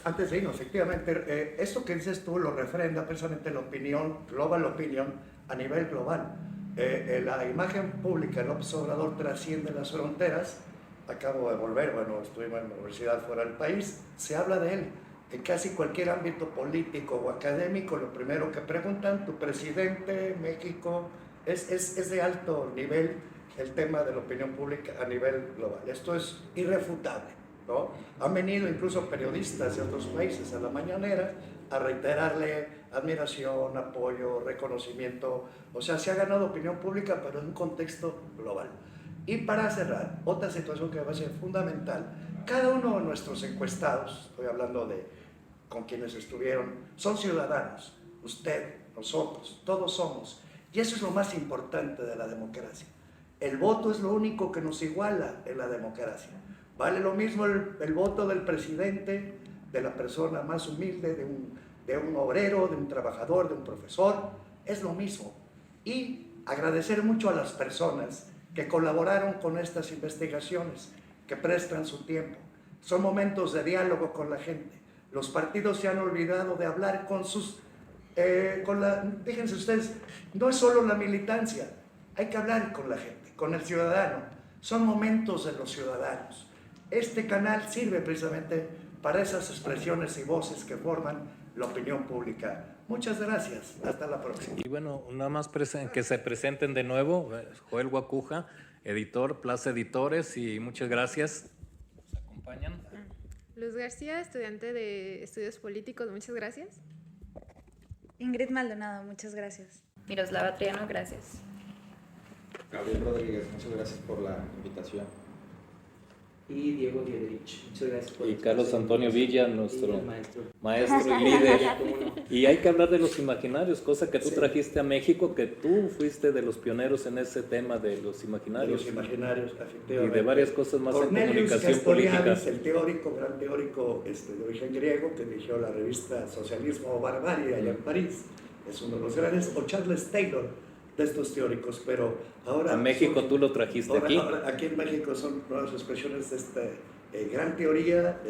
S1: Antes de irnos, efectivamente, esto que dices tú lo refrenda precisamente la opinión, global opinion, a nivel global. La imagen pública de López Obrador trasciende las fronteras. Acabo de volver, estuve en la universidad fuera del país, se habla de él. En casi cualquier ámbito político o académico, lo primero que preguntan, tu presidente, México, es de alto nivel el tema de la opinión pública a nivel global. Esto es irrefutable, ¿no? Han venido incluso periodistas de otros países a la mañanera a reiterarle admiración, apoyo, reconocimiento. O sea, se ha ganado opinión pública, pero en un contexto global. Y para cerrar, otra situación que va a ser fundamental, cada uno de nuestros encuestados, estoy hablando de con quienes estuvieron, son ciudadanos, usted, nosotros, todos somos. Y eso es lo más importante de la democracia. El voto es lo único que nos iguala en la democracia. Vale lo mismo el voto del presidente, de la persona más humilde, de un obrero, de un trabajador, de un profesor, es lo mismo. Y agradecer mucho a las personas que colaboraron con estas investigaciones, que prestan su tiempo. Son momentos de diálogo con la gente. Los partidos se han olvidado de hablar con sus... fíjense ustedes, no es solo la militancia, hay que hablar con la gente, con el ciudadano. Son momentos de los ciudadanos. Este canal sirve precisamente para esas expresiones y voces que forman la opinión pública. Muchas gracias. Hasta la próxima.
S2: Y bueno, nada más que se presenten de nuevo. Joel Guacuja, editor, Plaza Editores, y muchas gracias. ¿Nos acompañan?
S3: Luz García, estudiante de Estudios Políticos, muchas gracias.
S4: Ingrid Maldonado, muchas gracias.
S5: Miroslava Triano, gracias.
S6: Gabriel Rodríguez, muchas gracias por la invitación.
S7: Y Diego Diederich, muchas gracias por
S2: Y Carlos Antonio Villa, nuestro
S7: maestro
S2: y líder. Y hay que hablar de los imaginarios, cosa que tú trajiste a México, que tú fuiste de los pioneros en ese tema de los imaginarios.
S1: De los imaginarios,
S2: Y
S1: efectivamente.
S2: de varias cosas más en
S1: Cornelius
S2: comunicación política.
S1: Castoriadis, el teórico, gran teórico de origen griego, que dirigió la revista Socialismo o Barbarie allá en París, es uno de los grandes, o Charles Taylor, de estos teóricos, pero ahora...
S2: A México tú lo trajiste aquí.
S1: Ahora, aquí en México son nuevas expresiones de esta gran teoría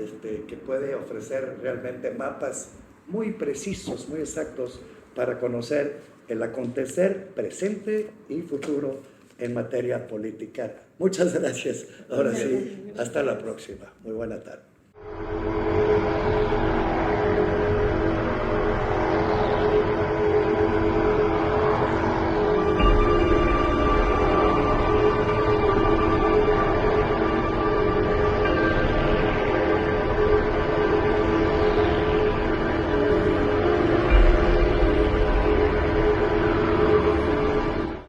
S1: que puede ofrecer realmente mapas muy precisos, muy exactos para conocer el acontecer presente y futuro en materia política. Muchas gracias. Ahora sí, hasta la próxima. Muy buena tarde.